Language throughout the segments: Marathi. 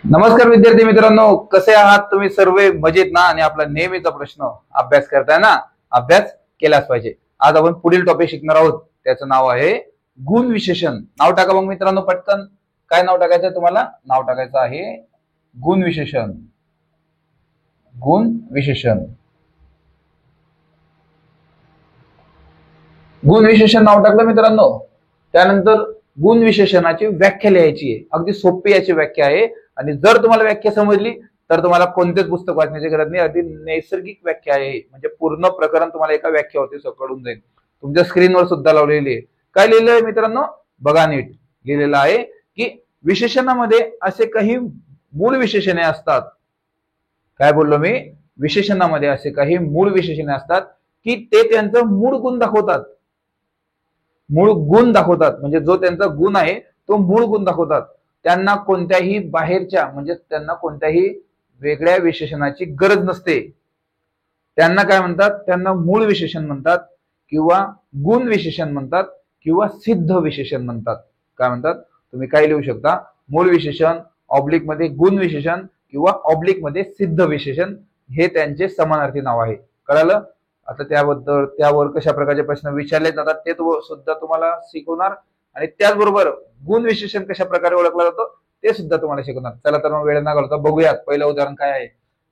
नमस्कार विद्यार्थी मित्रांनो, कसे आहात तुम्ही सर्व? मजेत ना? आणि आपला नेहमीचा प्रश्न, अभ्यास करताय ना? अभ्यास केलाच पाहिजे. आज आपण पुढील टॉपिक शिकणार आहोत, त्याचं नाव आहे गुण विशेषण. नाव टाका मग मित्रांनो पटकन. काय नाव टाकायचं तुम्हाला? नाव टाकायचं आहे गुण विशेषण. गुण विशेषण. गुण विशेषण नाव टाकलं मित्रांनो. त्यानंतर गुण विशेषणाची व्याख्या लिहायची आहे. अगदी सोपी याची व्याख्या आहे. आणि जर तुम्हाला व्याख्या समजली तर तुम्हाला कोणतेच पुस्तक वाचण्याची गरज नाही. अगदी नैसर्गिक व्याख्या आहे. म्हणजे पूर्ण प्रकरण तुम्हाला एका व्याख्यावरती कळून जाईल. तुमच्या स्क्रीनवर सुद्धा लावलेली आहे. काय लिहिलं आहे मित्रांनो? बघा नीट. लिहिलेलं आहे की विशेषणामध्ये असे काही मूळ विशेषणे असतात. काय बोललो मी? विशेषणामध्ये असे काही मूळ विशेषणे असतात की ते त्यांचं मूळ गुण दाखवतात. मूळ गुण दाखवतात. म्हणजे जो त्यांचा गुण आहे तो मूळ गुण दाखवतात. त्यांना कोणत्याही बाहेरच्या म्हणजे त्यांना कोणत्याही वेगळ्या विशेषणाची गरज नसते. त्यांना काय म्हणतात? त्यांना मूळ विशेषण म्हणतात किंवा गुण विशेषण म्हणतात किंवा सिद्ध विशेषण म्हणतात. काय म्हणतात? तुम्ही काय लिहू शकता? मूळ विशेषण, ऑब्लिक मध्ये गुण विशेषण किंवा ऑब्लिक मध्ये सिद्ध विशेषण. हे त्यांचे समानार्थी नाव आहे. कळालं? आता त्याबद्दल त्यावर कशा प्रकारचे प्रश्न विचारले जातात ते सुद्धा तुम्हाला शिकवणार. आणि त्याचबरोबर गुण विशेषण कशा प्रकारे ओळखला जातो ते सुद्धा तुम्हाला शिकवणार. चला तर मग वेळ न घालवता बघूयात पहिलं उदाहरण काय आहे.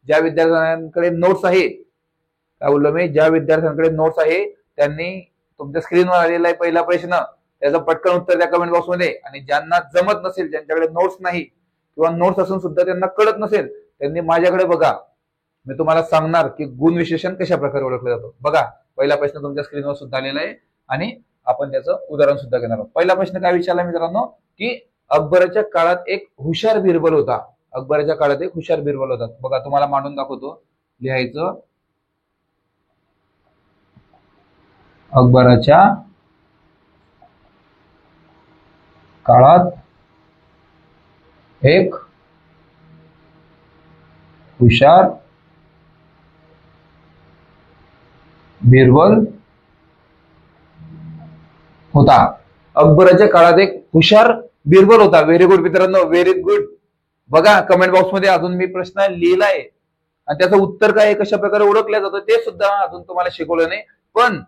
ज्या विद्यार्थ्यांकडे नोट्स आहे, काय बोललो मी? ज्या विद्यार्थ्यांकडे नोट्स आहे त्यांनी तुमच्या स्क्रीनवर आलेला आहे पहिला प्रश्न, त्याचं पटकन उत्तर द्या कमेंट बॉक्समध्ये. आणि ज्यांना जमत नसेल, ज्यांच्याकडे नोट्स नाही किंवा नोट्स असून सुद्धा त्यांना कळत नसेल, त्यांनी माझ्याकडे बघा. मी तुम्हाला सांगणार की गुण विशेषण कशा प्रकारे ओळखलं जातं. बघा, पहिला प्रश्न तुमच्या स्क्रीनवर सुद्धा आलेला आहे आणि आपण त्याचं उदाहरण सुद्धा घेणार आहोत. पहिला प्रश्न काय विचारला मित्रांनो? की अकबराच्या काळात एक हुशार बिरबल होता. अकबराच्या काळात एक हुशार बिरबल होता. बघा, तुम्हाला मांडून दाखवतो. लिहायचं, अकबराच्या काळात एक हुशार बिरबल होता. अकबराच्या काळात एक हुशार बिरबल होता. व्हेरी गुड मित्रांनो, व्हेरी गुड. बघा कमेंट बॉक्स मध्ये अजून मी प्रश्न लिहिलाय आणि त्याचं उत्तर काय, कशा प्रकारे ओळखलं जातं ते सुद्धा अजून तुम्हाला शिकवलं नाही. पण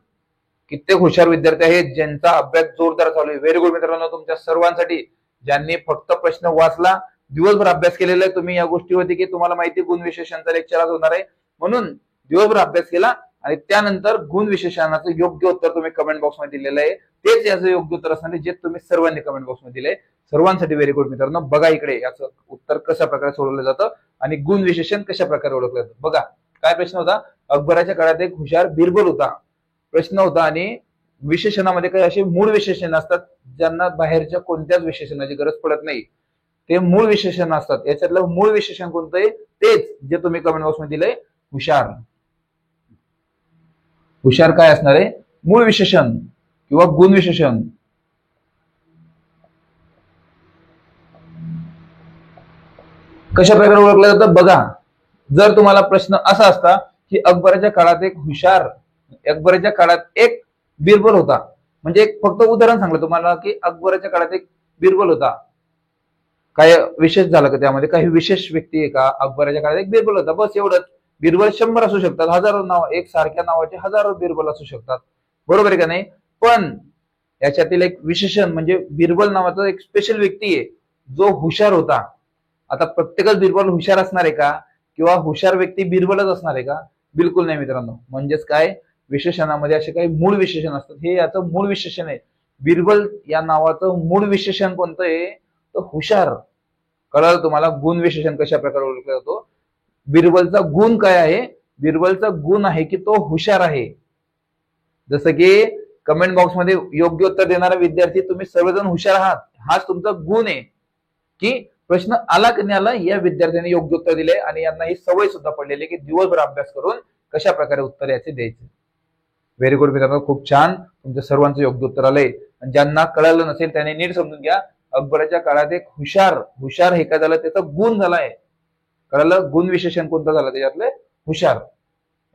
कित्येक हुशार विद्यार्थी आहेत ज्यांचा अभ्यास जोरदार चालू आहे. व्हेरी गुड मित्रांनो, तुमच्या सर्वांसाठी. ज्यांनी फक्त प्रश्न वाचला, दिवसभर अभ्यास केलेला आहे तुम्ही या गोष्टीवरती की तुम्हाला माहिती गुण विशेषणाचा लेक्चर आज होणार आहे, म्हणून दिवसभर अभ्यास केला आणि त्यानंतर गुण विशेषणाचं योग्य उत्तर तुम्ही कमेंट बॉक्स मध्ये दिलेलं आहे. तेच याचं योग्य उत्तर असणार आहे जे तुम्ही सर्वांनी कमेंट बॉक्स मध्ये दिले. सर्वांसाठी व्हेरी गुड मित्रांनो. बघा इकडे याचं उत्तर कशा प्रकारे सोडवलं जातं आणि गुण विशेषण कशा प्रकारे ओळखलं जातं. बघा, काय प्रश्न होता? अकबराच्या काळात एक हुशार बिरबल होता प्रश्न होता. आणि विशेषणामध्ये काही असे मूळ विशेषण असतात ज्यांना बाहेरच्या कोणत्याच विशेषणाची गरज पडत नाही. ते मूळ विशेषण असतात. याच्यातलं मूळ विशेषण कोणतं आहे? तेच जे तुम्ही कमेंट बॉक्स मध्ये दिलंय, हुशार. हुशार काय असणार आहे? मूळ विशेषण किंवा गुण विशेषण. कशा प्रकारे ओळखलं जातं बघा. जर तुम्हाला प्रश्न असा असता की अकबराच्या काळात एक हुशार, अकबराच्या काळात एक बिरबल होता, म्हणजे एक फक्त उदाहरण सांगलं तुम्हाला की अकबराच्या काळात एक बिरबल होता, काय विशेष झालं का त्यामध्ये? काही विशेष व्यक्ती आहे का? अकबराच्या काळात एक बिरबल होता, बस एवढंच. बिरबल 100 असू शकतात, हजारो नाव, एक सारख्या नावाचे हजारो बिरबल असू शकतात, बरोबर आहे का नाही? पण याच्यातील एक विशेषण म्हणजे बिरबल नावाचा एक स्पेशल व्यक्ती आहे जो हुशार होता. आता प्रत्येकच बिरबल हुशार असणार आहे का? किंवा हुशार व्यक्ती बिरबलच असणार आहे का? बिलकुल नाही मित्रांनो. म्हणजेच काय, विशेषणामध्ये असे काही मूळ विशेषण असतात. हे याचं मूळ विशेषण आहे. बिरबल या नावाचं मूळ विशेषण कोणतं आहे? तर हुशार. कळलं तुम्हाला गुण विशेषण कशा प्रकारे ओळखला जातो? बिरबलचा गुण काय आहे? बिरबलचा गुण आहे की तो हुशार आहे. जसं की कमेंट बॉक्स मध्ये योग्य उत्तर देणारा विद्यार्थी तुम्ही सर्वजण हुशार आहात, हाच तुमचा गुण आहे की प्रश्न आला की नाही आला या विद्यार्थ्यांनी योग्य उत्तर दिले आणि यांना ही सवय सुद्धा पडलेली की दिवसभर अभ्यास करून कशा प्रकारे उत्तर याचे द्यायचे. व्हेरी गुड मित्रांनो, खूप छान. तुमच्या सर्वांचं योग्य उत्तर आलंय. ज्यांना कळालं नसेल त्याने नीट समजून घ्या. अकबराच्या काळात एक हुशार, हुशार हे काय झालं? त्याचा गुण झालाय. कळालं? गुण विशेषण कोणतं झालं त्याच्यातले? हुशार.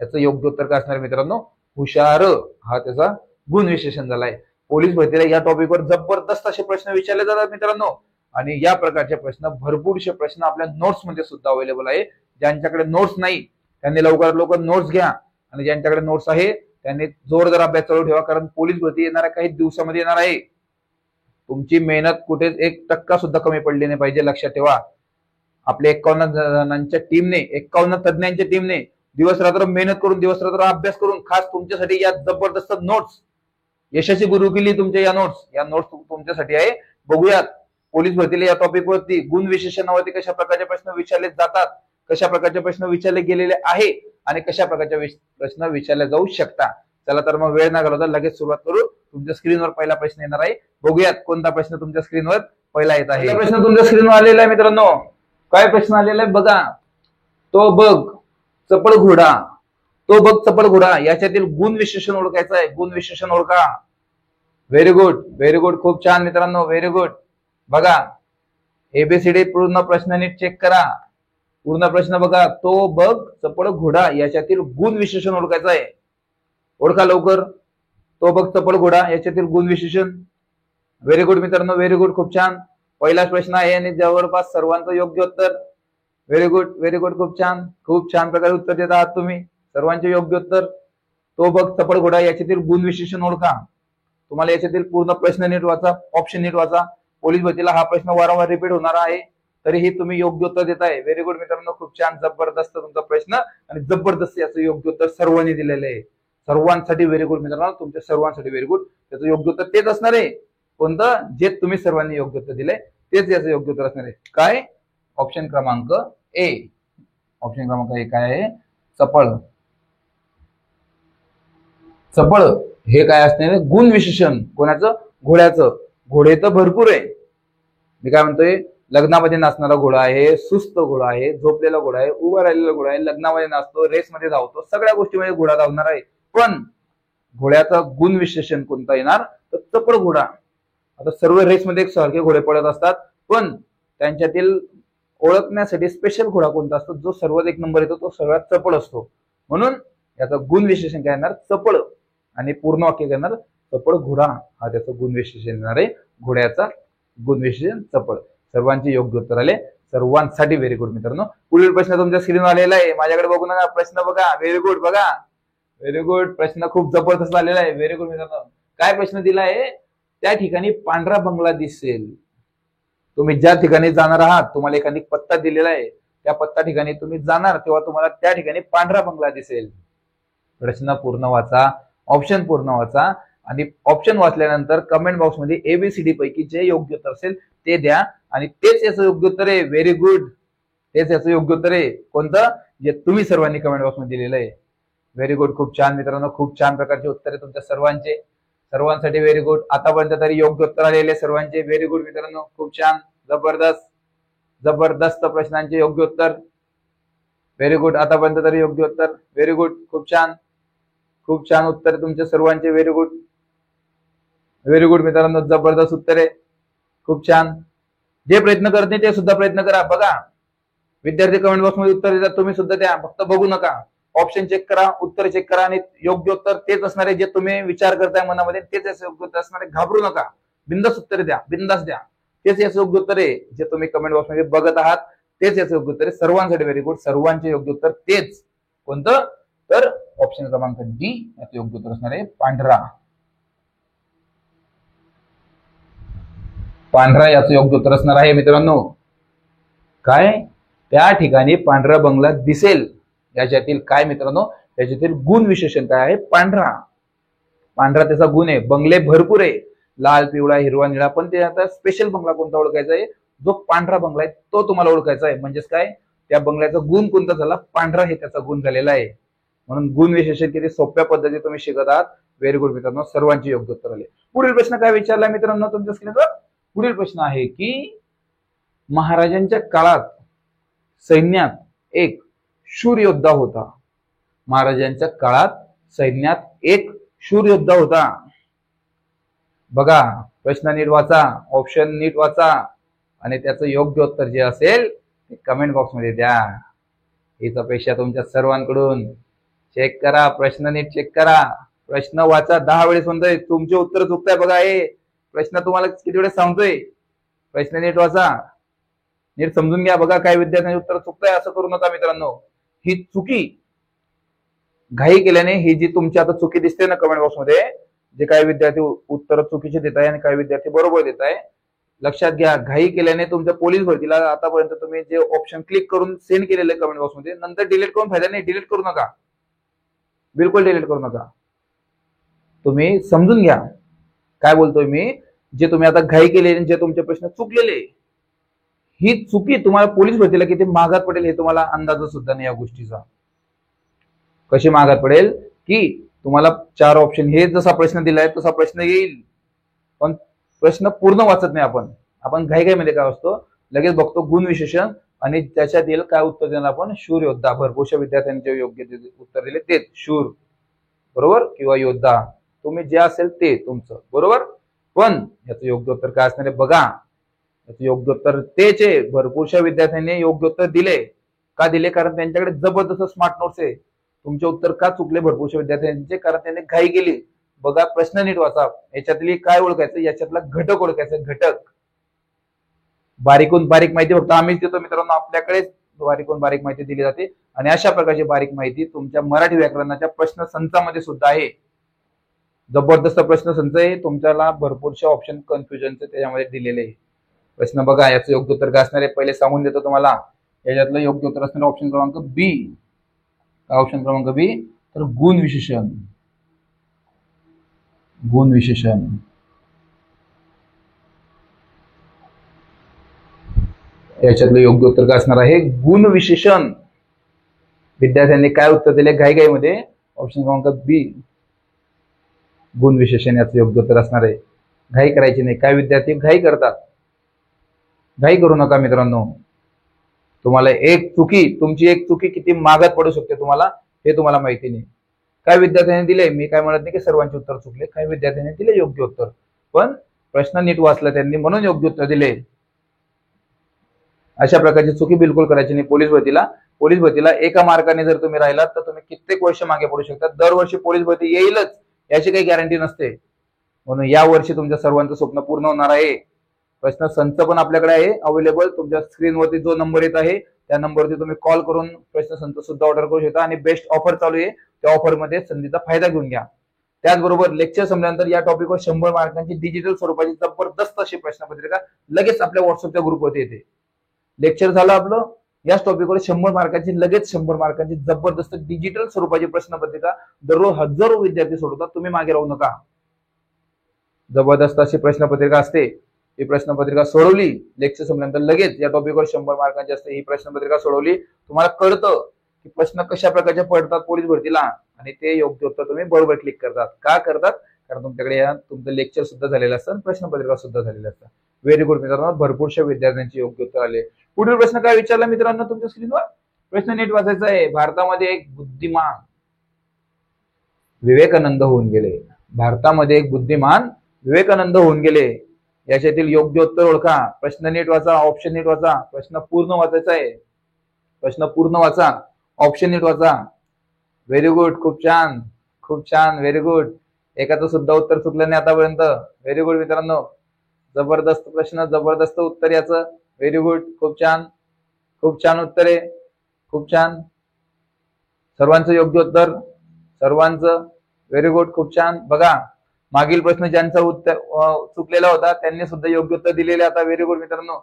याचं योग्य उत्तर काय असणार मित्रांनो? हुशार हा त्याचा गुण विशेषण झालाय. पोलीस भरतीला या टॉपिकवर जबरदस्त असे प्रश्न विचारले जातात मित्रांनो. आणि या प्रकारचे प्रश्न, भरपूरसे प्रश्न आपल्या नोट्स मध्ये सुद्धा अवेलेबल आहे. ज्यांच्याकडे नोट्स नाही त्यांनी लवकरात लवकर नोट्स घ्या, आणि ज्यांच्याकडे नोट्स आहे त्यांनी जोरदार अभ्यास चालू ठेवा, कारण पोलीस भरती येणाऱ्या काही दिवसामध्ये येणार आहे. तुमची मेहनत कुठेच 1% सुद्धा कमी पडली नाही पाहिजे, लक्षात ठेवा. आपल्या 51 जणांच्या टीमने, 51 तज्ञांच्या टीमने दिवस रात्र मेहनत करून, दिवस रात्र अभ्यास करून खास तुमच्यासाठी या जबरदस्त नोट्स, यशाची गुरु केली तुमच्या या नोट्स तुमच्यासाठी आहे. बघूयात पोलीस भरतीला या टॉपिक वरती गुण विशेषणावरती कशा प्रकारचे प्रश्न विचारले जातात, कशा प्रकारचे प्रश्न विचारले गेलेले आहे, आणि कशा प्रकारचे प्रश्न विचारले जाऊ शकतात. चला तर मग वेळ न घालवता लगेच सुरुवात करू. तुमच्या स्क्रीनवर पहिला प्रश्न येणार आहे. बघूयात कोणता प्रश्न तुमच्या स्क्रीनवर पहिला येत आहे. प्रश्न तुमच्या स्क्रीनवर आलेला आहे मित्रांनो. काय प्रश्न आलेला आहे बघा. तो बघ चपळ घोडा, तो बघ चपळ घोडा याच्यातील गुण विशेषण ओळखायचं आहे. गुण विशेषण ओळखा. व्हेरी गुड, व्हेरी गुड, खूप छान मित्रांनो, व्हेरी गुड. बघा एबीसीडी पूर्ण प्रश्न नीट चेक करा. पूर्ण प्रश्न बघा. तो बघ चपळ घोडा याच्यातील गुण विशेषण ओळखायचं आहे. ओळखा लवकर. तो बघ चपळ घोडा याच्यातील गुण विशेषण. व्हेरी गुड मित्रांनो, व्हेरी गुड, खूप छान. पहिलाच प्रश्न आहे आणि जवळपास सर्वांचं योग्य उत्तर. व्हेरी गुड, व्हेरी गुड, खूप छान, खूप छान प्रकारे उत्तर देत आहात तुम्ही. सर्वांचे योग्य उत्तर. तो बघ चपळ घोडा याच्यातील गुण विशेषण ओळखा. तुम्हाला याच्यातील पूर्ण प्रश्न नीट वाचा, ऑप्शन नीट वाचा. पोलीस भरतीला हा प्रश्न वारंवार रिपीट होणार आहे, तरीही तुम्ही योग्य उत्तर देताय. व्हेरी गुड मित्रांनो, खूप छान, जबरदस्त तुमचा प्रश्न, आणि जबरदस्त याचं योग्य उत्तर सर्वांनी दिलेलं आहे. सर्वांसाठी व्हेरी गुड मित्रांनो, तुमच्या सर्वांसाठी व्हेरी गुड. त्याचं योग्य उत्तर तेच असणार आहे. कोणतं? जे तुम्ही सर्वांनी योग्य उत्तर दिले तेच याचं योग्य उत्तर असणार आहे. काय? ऑप्शन क्रमांक ए. ऑप्शन क्रमांक ए काय आहे? चपळ. चपळ हे काय असणार आहे? गुण विशेषण. कोणाचं? घोड्याचं. घोडे तर भरपूर आहे. मी काय म्हणतोय, लग्नामध्ये नाचणारा घोडा आहे, सुस्त घोडा आहे, झोपलेला घोडा आहे, उभा राहिलेला घोडा आहे, लग्नामध्ये नाचतो, रेसमध्ये धावतो, सगळ्या गोष्टीमध्ये घोडा धावणार आहे. पण घोड्याचं गुण विशेषण कोणता येणार? तर चपळ घोडा. आता सर्व रेसमध्ये एक सारखे घोडे पडत असतात, पण त्यांच्यातील ओळखण्यासाठी स्पेशल घोडा कोणता असतो? जो सर्वात एक नंबर येतो तो सगळ्यात चपळ असतो. म्हणून याचं गुण विशेषण काय येणार? चपळ. आणि पूर्ण वाक्य काय येणार? चपळ घोडा हा त्याचं गुण विशेषण येणार आहे. घोड्याचा गुण विशेषण चपळ. सर्वांचे योग्य उत्तर आले. सर्वांसाठी व्हेरी गुड मित्रांनो. पुढील प्रश्न तुमच्या स्क्रीनवर आलेला आहे. माझ्याकडे बघू नका, प्रश्न बघा. व्हेरी गुड, बघा. व्हेरी गुड, प्रश्न खूप जबरदस्त आलेला आहे. व्हेरी गुड मित्रांनो. काय प्रश्न दिला आहे? त्या ठिकाणी पांढरा बंगला दिसेल. तुम्ही ज्या ठिकाणी जाणार आहात, तुम्हाला एखादी पत्ता दिलेला आहे, त्या पत्ता ठिकाणी तुम्ही जाणार तेव्हा तुम्हाला त्या ठिकाणी पांढरा बंगला दिसेल. प्रश्न पूर्ण वाचा, ऑप्शन पूर्ण वाचा, आणि ऑप्शन वाचल्यानंतर कमेंट बॉक्स मध्ये एबीसीडी पैकी जे योग्य उत्तर असेल ते द्या, आणि तेच याचं योग्य उत्तर आहे. व्हेरी गुड, तेच याचं योग्य उत्तर आहे. कोणतं? जे तुम्ही सर्वांनी कमेंट बॉक्स मध्ये दिलेलं आहे. व्हेरी गुड, खूप छान मित्रांनो, खूप छान प्रकारचे उत्तर आहे तुमच्या सर्वांचे. सर्वांसाठी व्हेरी गुड. आतापर्यंत तरी योग्य उत्तर आलेले सर्वांचे. व्हेरी गुड मित्रांनो, खूप छान, जबरदस्त, जबरदस्त प्रश्नांचे योग्य उत्तर. Very good. आतापर्यंत तरी योग्य उत्तर. व्हेरी गुड, खूप छान, खूप छान उत्तर तुमच्या सर्वांचे. व्हेरी गुड, व्हेरी गुड मित्रांनो, जबरदस्त उत्तर आहे. खूप छान. जे प्रयत्न करत नाही ते सुद्धा प्रयत्न करा. बघा, विद्यार्थी कमेंट बॉक्स मध्ये उत्तर देतात, तुम्ही सुद्धा द्या. फक्त बघू नका, ऑप्शन चेक करा, उत्तर चेक करा, आणि योग्य उत्तर तेच असणार आहे जे तुम्ही विचार करताय मनामध्ये, तेच याचं योग्य उत्तर असणार आहे. घाबरू नका, बिंदास उत्तर द्या, बिंदास द्या. तेच याचं योग्य उत्तर आहे जे तुम्ही कमेंट बॉक्स मध्ये बघत आहात, तेच याचं योग्य उत्तर आहे. सर्वांसाठी व्हेरी गुड. सर्वांचे योग्य उत्तर तेच. कोणतं? तर ऑप्शन क्रमांक डी याचं योग्य उत्तर असणार आहे पांढरा. पांढरा याचं योग्य उत्तर असणार आहे मित्रांनो. काय? त्या ठिकाणी पांढरा बंगला दिसेल. याच्यातील काय मित्रांनो? याच्यातील गुण विशेषण काय आहे? पांढरा. पांढरा त्याचा गुण आहे. बंगले भरपूर आहे, लाल, पिवळा, हिरवा, निळा, पण ते आता स्पेशल बंगला कोणता ओळखायचा आहे? जो पांढरा बंगला आहे तो तुम्हाला ओळखायचा आहे. म्हणजेच काय? त्या बंगल्याचा गुण कोणता झाला? पांढरा हे त्याचा गुण झालेला आहे. म्हणून गुण विशेषण किती सोप्या पद्धतीने तुम्ही शिकत आहात. व्हेरी गुड मित्रांनो, सर्वांचे योग्य उत्तर आले. पुढील प्रश्न काय विचारला मित्रांनो तुमच्या स्क्रीनवर? पुढील प्रश्न आहे की महाराजांच्या काळात सैन्यात एक शूर योद्धा होता. महाराजांच्या काळात सैन्यात एक शूर योद्धा होता. बघा, प्रश्न नीट वाचा, ऑप्शन नीट वाचा, आणि त्याचं योग्य उत्तर जे असेल ते कमेंट बॉक्स मध्ये द्या. हीच अपेक्षा तुमच्या सर्वांकडून. चेक करा, प्रश्न नीट चेक करा, प्रश्न वाचा. 10 वेळेस म्हणतोय, तुमचे उत्तर चुकताय. बघा, हे प्रश्न तुम्हाला किती वेळेस सांगतोय, प्रश्न नीट वाचा, नीट समजून घ्या. बघा काही विद्यार्थ्यांचे उत्तर चुकतंय असं करू नका मित्रांनो. ही चुकी घाई केल्याने ही जी तुमची आता चुकी दिसते ना कमेंट बॉक्स मध्ये, जे काही विद्यार्थी उत्तर चुकीचे देत आहे आणि काही विद्यार्थी बरोबर देत आहे, लक्षात घ्या घाई केल्याने तुमच्या पोलीस भरतीला आतापर्यंत तुम्ही जे ऑप्शन क्लिक करून सेंड केलेले कमेंट बॉक्स मध्ये, नंतर डिलीट करून फायदा नाही. डिलीट करू नका, बिलकुल डिलीट करू नका. तुम्ही समजून घ्या काय बोलतोय मी. जे तुम्ही आता घाई केले, जे तुमचे प्रश्न चुकलेले, ही चुकी तुम्हाला पोलीस भरतीला किती महागात पडेल हे तुम्हाला अंदाज सुद्धा नाही या गोष्टीचा. कशी महागात पडेल की तुम्हाला 4 ऑप्शन, हे जसा प्रश्न दिलाय तसा प्रश्न येईल, पण प्रश्न पूर्ण वाचत नाही आपण घाईमध्ये काय असतो, लगेच बघतो गुण विशेषण आणि त्याच्यात येईल काय उत्तर देणार आपण, शूर योद्धा. भरपूरशा विद्यार्थ्यांचे योग्य उत्तर दिले तेच शूर, बरोबर, किंवा योद्धा, तुम्ही जे असेल ते तुमचं बरोबर. पण याचं योग्य उत्तर काय असणार आहे बघा. याचं योग्य उत्तर तेच आहे. भरपूरशा विद्यार्थ्यांनी योग्य उत्तर दिले. का दिले? कारण त्यांच्याकडे जबरदस्त स्मार्ट नोट्स आहे. तुमचे उत्तर का चुकले भरपूरशा विद्यार्थ्यांचे? कारण त्यांनी घाई केली. बघा प्रश्न नीट वाचा. याच्यातली काय ओळखायचं, याच्यातला घटक ओळखायचा. घटक, बारीकून बारीक माहिती फक्त आम्हीच देतो मित्रांनो. आपल्याकडेच बारीकून बारीक माहिती दिली जाते आणि अशा प्रकारची बारीक माहिती तुमच्या मराठी व्याकरणाच्या प्रश्न संचामध्ये सुद्धा आहे. जबरदस्त प्रश्न संच आहे. तुमच्याला भरपूरशा ऑप्शन कन्फ्युजनचे त्याच्यामध्ये दिलेले आहे. प्रश्न बघा, याचं योग्य उत्तर काय असणार आहे पहिले सांगून देतो तुम्हाला. याच्यातलं योग्य उत्तर असणार ऑप्शन क्रमांक बी. ऑप्शन क्रमांक बी, तर गुण विशेषण. गुण विशेषण याच्यातलं योग्य उत्तर काय असणार आहे गुण विशेषण. विद्यार्थ्यांनी काय उत्तर दिले घाईमध्ये? ऑप्शन क्रमांक बी, गुण विशेषण याचं योग्य उत्तर असणार आहे. घाई करायची नाही. काय विद्यार्थी घाई करतात, घाई करू नका मित्रांनो. तुम्हाला तुमची एक चुकी किती महागात पडू शकते तुम्हाला हे तुम्हाला माहिती नाही. काय विद्यार्थ्यांनी दिले, मी काय म्हणत नाही की सर्वांचे उत्तर चुकले, काही विद्यार्थ्यांनी दिले योग्य उत्तर, पण प्रश्न नीट वाचला त्यांनी म्हणून योग्य उत्तर दिले. अशा प्रकारची चुकी बिलकुल करायची नाही. पोलीस भरतीला एका मार्काने जर तुम्ही राहिलात तर तुम्ही कित्येक वर्ष मागे पडू शकता. दरवर्षी पोलीस भरती येईलच याची काही गॅरंटी नसते. म्हणून या वर्षी तुमच्या सर्वांचं स्वप्न पूर्ण होणार आहे. प्रश्न संच पण आपल्याकडे आहे अवेलेबल. तुमच्या स्क्रीनवरती जो नंबर येत आहे त्या नंबरवरती तुम्ही कॉल करून प्रश्न संच सुद्धा ऑर्डर करू शकता. आणि बेस्ट ऑफर चालू आहे, त्या ऑफर मध्ये संधीचा फायदा घेऊन घ्या. त्याचबरोबर लेक्चर संपल्यानंतर या टॉपिकवर 100 मार्कांची डिजिटल स्वरूपाची जबरदस्त अशी प्रश्नपत्रिका लगेच आपल्या व्हॉट्सअपच्या ग्रुपवरती येते. लेक्चर झालं आपलं, याच टॉपिकवर 100 मार्कांची लगेच 100 मार्कांची जबरदस्त डिजिटल स्वरूपाची प्रश्नपत्रिका दररोज हजारो विद्यार्थी सोडवतात. तुम्ही मागे राहू नका. जबरदस्त अशी प्रश्नपत्रिका असते. ही प्रश्नपत्रिका सोडवली लेक्चर संपल्यानंतर लगेच या टॉपिकवर 100 मार्कांची असते. ही प्रश्नपत्रिका सोडवली तुम्हाला कळतं की प्रश्न कशा प्रकारचे पडतात पोलीस भरतीला आणि ते योग्य उत्तर तुम्ही बरोबर क्लिक करतात. का करतात? कारण तुमच्याकडे तुमचं लेक्चर सुद्धा झालेलं असतं, प्रश्नपत्रिका सुद्धा झालेली असतं. व्हेरी गुड मित्रांनो, भरपूरशा विद्यार्थ्यांची योग्य उत्तर आले. पुढील प्रश्न काय विचारला मित्रांनो तुमच्या स्क्रीनवर? प्रश्न नीट वाचायचा आहे. भारतामध्ये एक बुद्धिमान विवेकानंद होऊन गेले. भारतामध्ये एक बुद्धिमान विवेकानंद होऊन गेले. याच्यातील योग्य उत्तर ओळखा. प्रश्न नीट वाचा, ऑप्शन नीट वाचा. प्रश्न पूर्ण वाचायचा आहे. प्रश्न पूर्ण वाचा, ऑप्शन नीट वाचा. व्हेरी गुड, खूप छान, खूप छान, व्हेरी गुड. एकाचं सुद्धा उत्तर चुकलं नाही आतापर्यंत. व्हेरी गुड मित्रांनो, जबरदस्त प्रश्न, जबरदस्त उत्तर याचं. व्हेरी गुड, खूप छान, खूप छान उत्तर आहे, खूप छान. सर्वांचं योग्य उत्तर, सर्वांचं. व्हेरी गुड, खूप छान. बघा मागील प्रश्न ज्यांचा उत्तर चुकलेला होता त्यांनी सुद्धा योग्य उत्तर दिलेले. आता व्हेरी गुड मित्रांनो,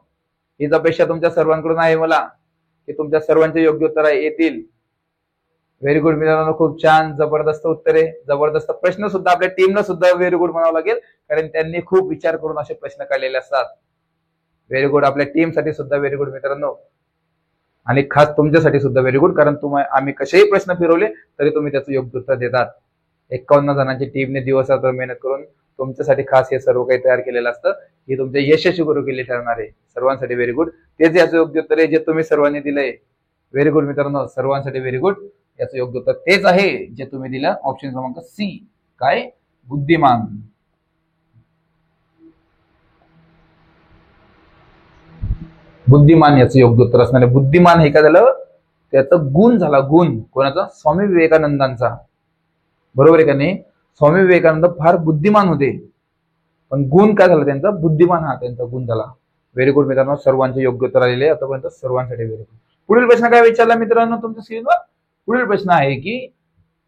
हीच अपेक्षा तुमच्या सर्वांकडून आहे मला की तुमच्या सर्वांचे योग्य उत्तर येतील. व्हेरी गुड मित्रांनो, खूप छान, जबरदस्त उत्तर आहे, जबरदस्त प्रश्न सुद्धा. आपल्या टीमला सुद्धा व्हेरी गुड म्हणावं लागेल कारण त्यांनी खूप विचार करून असे प्रश्न काढलेले असतात. व्हेरी गुड, आपल्या टीमसाठी सुद्धा व्हेरी गुड मित्रांनो. आणि खास तुमच्यासाठी सुद्धा व्हेरी गुड, कारण आम्ही कसेही प्रश्न फिरवले तरी तुम्ही त्याचं योग्य उत्तर देतात. 51 जणांची टीमने दिवसरात्र मेहनत करून तुमच्यासाठी खास हे सर्व काही तयार केलेलं असतं. ही तुमचे यशस्वी गुरुकिल्ली ठरणार आहे. सर्वांसाठी व्हेरी गुड. तेच याचं योग्य उत्तर आहे जे तुम्ही सर्वांनी दिलंय. व्हेरी गुड मित्रांनो, सर्वांसाठी व्हेरी गुड. याचं योग्य उत्तर तेच आहे जे तुम्ही दिलं. ऑप्शन क्रमांक सी, काय? बुद्धिमान. बुद्धिमान याचं योग्य उत्तर असणार आहे. बुद्धिमान हे काय झालं? त्याचं गुण झाला. गुण कोणाचा? स्वामी विवेकानंदांचा. बरोबर आहे का नाही? स्वामी विवेकानंद फार बुद्धिमान होते, पण गुण काय झाला त्यांचा? बुद्धिमान हा त्यांचा गुण झाला. व्हेरी गुड मित्रांनो, सर्वांचे योग्य उत्तर आलेले आतापर्यंत सर्वांसाठी व्हेरी गुड. पुढील प्रश्न काय विचारला मित्रांनो तुमच्या स्क्रीनवर? पुढील प्रश्न आहे की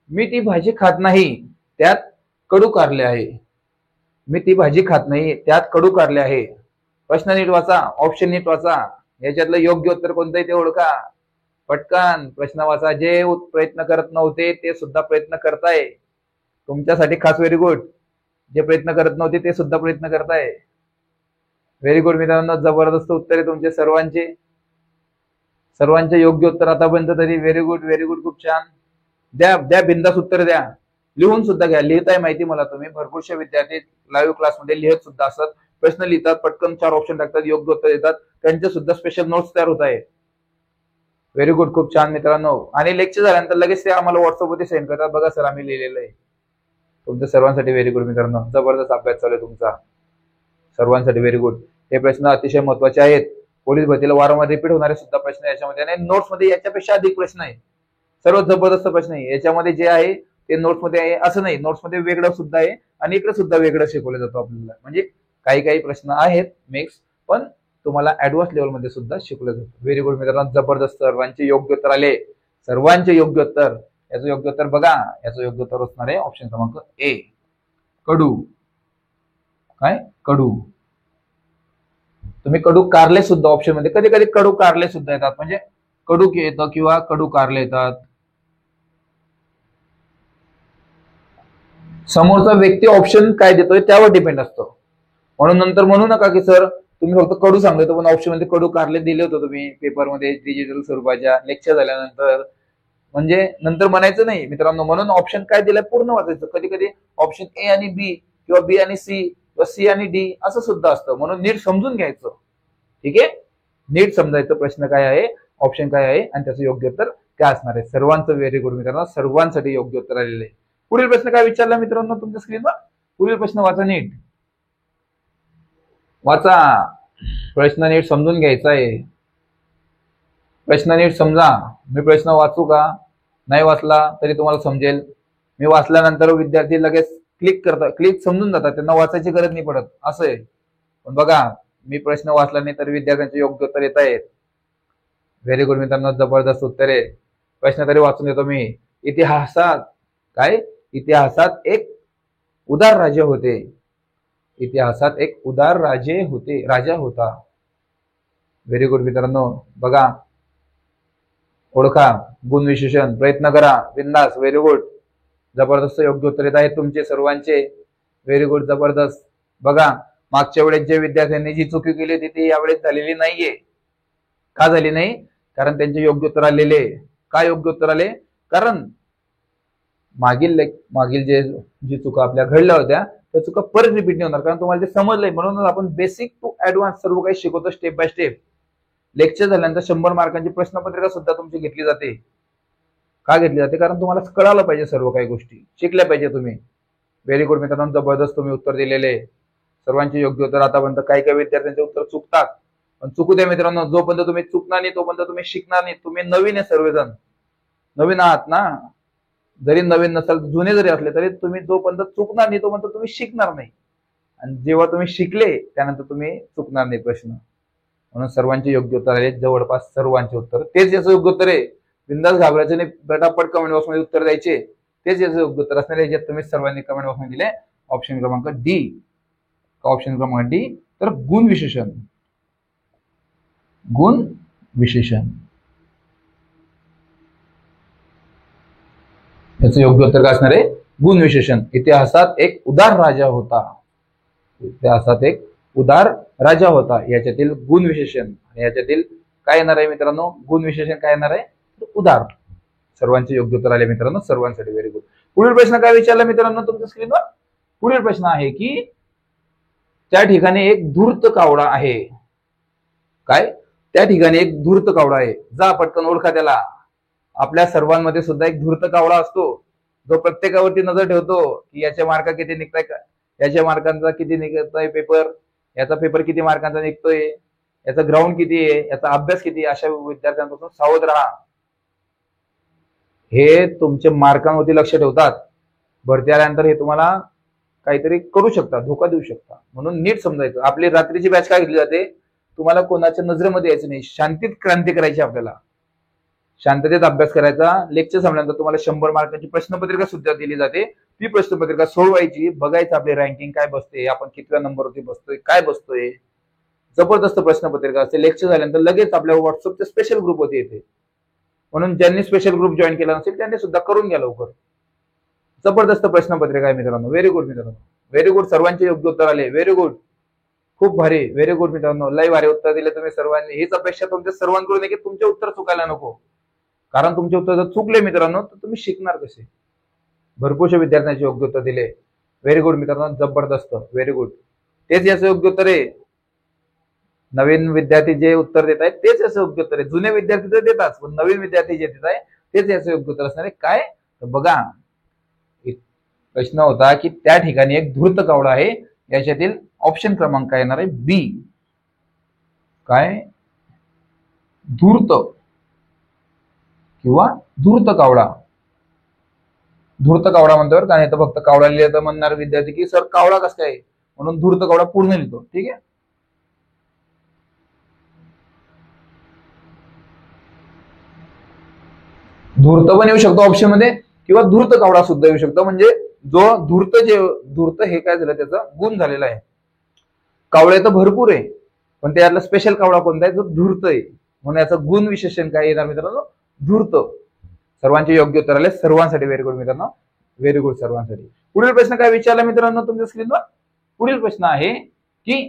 मी ती भाजी खात नाही त्यात कडू कारले आहे. मी ती भाजी खात नाही त्यात कडू कारले आहे. प्रश्न नीट वाचा, ऑप्शन नीट वाचा, याच्यातलं योग्य उत्तर कोणतं आहे ते ओळखा. पटकन प्रश्न वाचा. जे प्रयत्न करत नव्हते ते सुद्धा प्रयत्न करताय. तुमच्यासाठी खास व्हेरी गुड. जे प्रयत्न करत नव्हते ते सुद्धा प्रयत्न करताय. व्हेरी गुड मित्रांनो, जबरदस्त उत्तर आहे तुमचे सर्वांचे. सर्वांचे योग्य उत्तर आतापर्यंत तरी व्हेरी गुड, व्हेरी गुड, खूप छान. द्या द्या, बिंदास उत्तर द्या. लिहून सुद्धा घ्या. लिहिताय माहिती मला तुम्ही. भरपूरशे विद्यार्थी लाईव्ह क्लासमध्ये लिहित सुद्धा असतात, प्रश्न लिहितात, पटकन 4 ऑप्शन टाकतात, योग्य उत्तर देतात. त्यांचे सुद्धा स्पेशल नोट्स तयार होत आहे. व्हेरी गुड, खूप छान मित्रांनो. आणि लेक्चर झाल्यानंतर लगेच ते आम्हाला व्हॉट्सअपवरती सेंड करतात. बघा सर आम्ही लिहिलेलं आहे. तुमच्या सर्वांसाठी व्हेरी गुड मित्रांनो. जबरदस्त अभ्यास चालू आहे तुमचा. सर्वांसाठी व्हेरी गुड. हे प्रश्न अतिशय महत्वाचे आहेत. पोलीस भरतीला वारंवार रिपीट होणारे सुद्धा प्रश्न याच्यामध्ये, आणि नोट्समध्ये याच्यापेक्षा अधिक प्रश्न आहे. सर्व जबरदस्त प्रश्न आहे याच्यामध्ये. जे आहे ते नोट्समध्ये आहे असं नाही, नोट्समध्ये वेगळं सुद्धा आहे आणि इकडे सुद्धा वेगळं शिकवलं जातं आपल्याला. म्हणजे काही काही प्रश्न आहेत मिक्स, पण तुम्हाला ऍडव्हान्स लेवलमध्ये सुद्धा शिकवलं जातं. व्हेरी गुड मित्रांनो, जबरदस्त. सर्वांचे योग्य उत्तर आले. सर्वांचे योग्य उत्तर. याचं योग्य उत्तर बघा. याचं योग्य उत्तर असणार आहे ऑप्शन क्रमांक ए, कडू. काय? कडू. तुम्ही कडू कारले सुद्धा ऑप्शन मध्ये, कधी कधी कडू कारले सुद्धा येतात, म्हणजे कडू येतं किंवा कडू कारले येतात. समोरचा व्यक्ती ऑप्शन काय देतोय त्यावर डिपेंड असतो. म्हणून नंतर म्हणू नका की सर तुम्ही फक्त कडू सांगतो पण ऑप्शन मध्ये कडू कारले दिले होते तुम्ही पेपरमध्ये डिजिटल स्वरूपाच्या लेक्चर झाल्यानंतर. म्हणजे नंतर म्हणायचं नाही मित्रांनो. म्हणून ऑप्शन काय दिलाय पूर्ण वाचायचं. कधी कधी ऑप्शन ए आणि बी किंवा बी आणि सी किंवा सी आणि डी असं सुद्धा असतं. म्हणून नीट समजून घ्यायचं. ठीक आहे, नीट समजायचं प्रश्न काय आहे, ऑप्शन काय आहे आणि त्याचं योग्य उत्तर काय असणार आहे. सर्वांचं व्हेरी गुड मित्रांनो, सर्वांसाठी योग्य उत्तर आलेलं आहे. पुढील प्रश्न काय विचारला मित्रांनो तुमच्या स्क्रीनवर? पुढील प्रश्न वाचा नीट. वाचा. प्रश्न नीट समजून घ्यायचा आहे. प्रश्न नीट समजा. मी प्रश्न वाचू का? नाही वाचला तरी तुम्हाला समजेल. मी वाचल्यानंतर विद्यार्थी लगेच क्लिक करतात, क्लिक समजून जातात, त्यांना वाचायची गरज नाही पडत असं आहे. पण बघा मी प्रश्न वाचला नाही तर विद्यार्थ्यांचे योग्य उत्तर येत आहेत. व्हेरी गुड मित्रांनो, जबरदस्त उत्तर आहे. प्रश्न तरी वाचून येतो मी. इतिहासात काय? इतिहासात एक उदार राजे होते. इतिहासात एक उदार राजे होते, राजा होता. व्हेरी गुड मित्रांनो, बघा ओळखा, गुण विशेषण, प्रयत्न करा, बिंदास. व्हेरी गुड, जबरदस्त योग्य उत्तर येत आहेत तुमचे सर्वांचे. व्हेरी गुड, जबरदस्त. बघा मागच्या वेळेस जे विद्यार्थ्यांनी जी चुकी केली होती ती यावेळेस झालेली नाहीये. का झाली नाही? कारण त्यांचे योग्य उत्तर आलेले. काय योग्य उत्तर आले? कारण मागील जी चुका आपल्या घडल्या होत्या त्या चुका परत रिपीट नाही होणार, कारण तुम्हाला ते समजलंय. म्हणूनच आपण बेसिक टू ऍडव्हान्स सर्व काही शिकवतो स्टेप बाय स्टेप. लेक्चर झाल्यानंतर 100 मार्कांची प्रश्नपत्रिका सुद्धा तुमची घेतली जाते. का घेतली जाते? कारण तुम्हाला कळायला पाहिजे, सर्व काही गोष्टी शिकल्या पाहिजे तुम्ही. व्हेरी गुड मित्रांनो, जबरदस्त तुम्ही उत्तर दिलेले. सर्वांचे योग्य उत्तर. आतापर्यंत काही काही विद्यार्थ्यांचे उत्तर चुकतात, पण चुकू द्या मित्रांनो. जोपर्यंत तुम्ही चुकणार नाही तोपर्यंत तुम्ही शिकणार नाही. तुम्ही नवीन आहे, सर्वजण नवीन आहात ना. जरी नवीन नसाल, जुने जरी असले तरी तुम्ही जोपर्यंत चुकणार नाही तोपर्यंत तुम्ही शिकणार नाही. आणि जेव्हा तुम्ही शिकले त्यानंतर तुम्ही चुकणार नाही प्रश्न. म्हणून सर्वांचे योग्य उत्तर आहे, जवळपास सर्वांचे उत्तर. तेच याचं योग्य उत्तर आहे. बिंदास घाबरायचं नाही, पटापट कमेंट बॉक्स मध्ये उत्तर द्यायचे. तेच याचं योग्य उत्तर असणार आहे, ज्यात तुम्ही सर्वांनी कमेंट बॉक्स मध्ये दिले ऑप्शन क्रमांक डी. ऑप्शन क्रमांक डी. तर गुण विशेषण. गुण विशेषण याचं योग्य उत्तर काय असणार आहे? गुण विशेषण. इतिहासात एक उदार राजा होता. इतिहासात एक उदार राजा होता. याच्यातील गुण विशेषण आणि याच्यातील काय येणार आहे मित्रांनो? गुण विशेषण काय येणार आहे? उदार. सर्वांचे योग्य उत्तर आले मित्रांनो, सर्वांसाठी व्हेरी गुड. पुढील प्रश्न काय विचारला मित्रांनो तुमच्या स्क्रीनवर? पुढील प्रश्न आहे की त्या ठिकाणी एक धूर्त कावळा आहे. काय? त्या ठिकाणी एक धूर्त कावळा आहे. जा पटकन ओळखा त्याला. आपल्या सर्वांमध्ये सुद्धा एक धूर्त कावळा असतो, जो प्रत्येकावरती नजर ठेवतो की याच्या मार्का किती निघताय, का याच्या मार्कांचा किती निघतोय पेपर, याचा पेपर किती मार्कांचा निघतोय, याचा ग्राउंड किती आहे, याचा अभ्यास किती. अशा विद्यार्थ्यांपासून सावध राहा. हे तुमच्या मार्कांवरती लक्ष ठेवतात. भरती आल्यानंतर हे तुम्हाला काहीतरी करू शकता, धोका देऊ शकता. म्हणून नीट समजायचं. आपली रात्रीची बॅच काय घेतली जाते? तुम्हाला कोणाच्या नजरेमध्ये यायचं नाही, शांतीत क्रांती करायची आपल्याला, शांततेत अभ्यास करायचा. लेक्चर संपल्यानंतर तुम्हाला 100 मार्कांची प्रश्नपत्रिका सुद्धा दिली जाते. ती प्रश्नपत्रिका सोडवायची, बघायचं आपली रँकिंग काय बसते, आपण कितव्या नंबरवरती बसतोय, काय बसतोय. जबरदस्त प्रश्नपत्रिका असते. लेक्चर झाल्यानंतर लगेच आपल्या व्हॉट्सअपच्या स्पेशल ग्रुप होती येते, म्हणून ज्यांनी स्पेशल ग्रुप जॉईन केला नसेल त्यांनी सुद्धा करून घ्या लवकर. जबरदस्त प्रश्नपत्रिका आहे मित्रांनो. व्हेरी गुड मित्रांनो, व्हेरी गुड. सर्वांचे योग्य उत्तर आले. व्हेरी गुड, खूप भारी. व्हेरी गुड मित्रांनो, लय भारी उत्तर दिले तुम्ही सर्वांनी. हीच अपेक्षा तुमच्या सर्वांकडून आहे की तुमचे उत्तर चुकायला नको, कारण तुमचे उत्तर जर चुकले मित्रांनो तर तुम्ही शिकणार कसे. भरपूरशा विद्यार्थ्यांचे योग्य उत्तर दिले. व्हेरी गुड मित्रांनो, जबरदस्त, व्हेरी गुड. तेच याचं योग्य उत्तर आहे. नवीन विद्यार्थी जे उत्तर देत आहेत तेच याचं योग्य उत्तर आहे. जुने विद्यार्थी तर देतात, पण नवीन विद्यार्थी जे देत आहे तेच याचं योग्य उत्तर असणार आहे. काय तर बघा, प्रश्न होता की त्या ठिकाणी एक धूर्त कावळा आहे, याच्यातील ऑप्शन क्रमांक काय येणार आहे? बी. काय? धूर्त किंवा धूर्त कावळा. धूर्त कावळा म्हणतो, कारण इथं फक्त कावळा लिहिलं तर म्हणणार विद्यार्थी की सर कावळा कसं काय, म्हणून धूर्त कावळा पूर्ण लिहितो. ठीक आहे. धूर्त पण येऊ शकतो ऑप्शन मध्ये, किंवा धूर्त कावळा सुद्धा येऊ शकतो. म्हणजे जो धूर्त हे काय झालं, त्याचा गुण झालेला आहे. कावळे तर भरपूर आहे, पण त्यातला स्पेशल कावळा कोणता आहे? जो धूर्त आहे, म्हणून याचं गुण विशेषण काय येणार मित्रांनो? धूर्त. सर्वांचे योग्य उत्तर आले, सर्वांसाठी व्हेरी गुड मित्रांनो, व्हेरी गुड सर्वांसाठी. पुढील प्रश्न काय विचारला मित्रांनो तुमच्या स्क्रीनवर? पुढील प्रश्न आहे की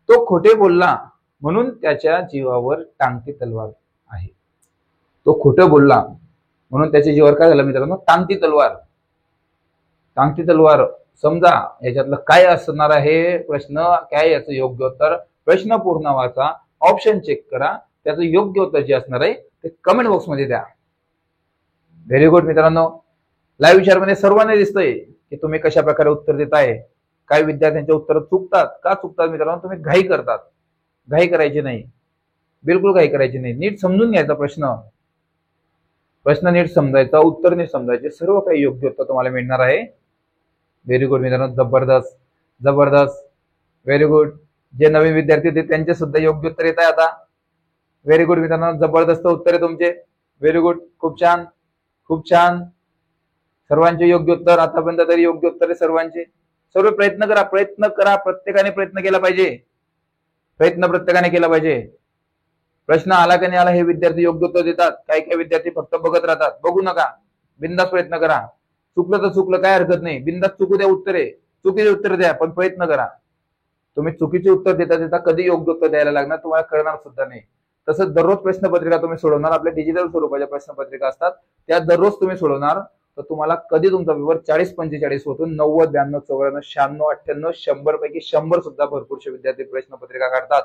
तो खोटे बोलला म्हणून त्याच्या जीवावर टांगती तलवार आहे. तो खोटं बोलला म्हणून त्याच्या जीवावर काय झालं मित्रांनो? टांगती तलवार. टांगती तलवार समजा याच्यातलं काय असणार आहे प्रश्न, काय याचं योग्य उत्तर. प्रश्न पूर्ण वाचा, ऑप्शन चेक करा, त्याचं योग्य उत्तर जे असणार आहे ते कमेंट बॉक्स मध्ये द्या. व्हेरी गुड मित्रांनो. लाईव्ह विचारमध्ये सर्वांना दिसतंय की तुम्ही कशा प्रकारे उत्तर देताय. काही विद्यार्थ्यांचे उत्तर चुकतात. का चुकतात मित्रांनो? तुम्ही घाई करतात. घाई करायची नाही, बिलकुल घाई करायची नाही. नीट समजून घ्यायचा प्रश्न, प्रश्न नीट समजायचा, उत्तर नीट समजायचे, सर्व काही योग्य उत्तर तुम्हाला मिळणार आहे. व्हेरी गुड मित्रांनो, जबरदस्त जबरदस्त, व्हेरी गुड. जे नवीन विद्यार्थी होते त्यांचे सुद्धा योग्य उत्तर येत आहे आता. व्हेरी गुड मित्रांनो, जबरदस्त उत्तर आहे तुमचे. व्हेरी गुड, खूप छान खूप छान. सर्वांचे योग्य उत्तर आतापर्यंत तरी योग्य उत्तर आहे सर्वांचे. सर्व प्रयत्न करा, प्रयत्न करा, प्रत्येकाने प्रयत्न केला पाहिजे. प्रयत्न प्रत्येकाने केला पाहिजे. प्रश्न आला की नाही आला हे विद्यार्थी योग्य उत्तर देतात. काही काही विद्यार्थी फक्त बघत राहतात. बघू नका, बिंदास प्रयत्न करा. चुकलं तर चुकलं, काय हरकत नाही, बिंदास चुकू द्या उत्तरे, चुकीचे उत्तर द्या, पण प्रयत्न करा. तुम्ही चुकीचे उत्तर देता देता कधी योग्य उत्तर द्यायला लागणार तुम्हाला कळणार सुद्धा नाही. तसंच दररोज प्रश्नपत्रिका तुम्ही सोडवणार, आपल्या डिजिटल स्वरूपाच्या प्रश्नपत्रिका असतात त्या दररोज तुम्ही सोडवणार, तर तुम्हाला कधी तुमचा पेपर 40-45 होतून 90, 92, 94, 96, 98, 100 पैकी 100 सुद्धा भरपूरशे विद्यार्थी प्रश्नपत्रिका काढतात.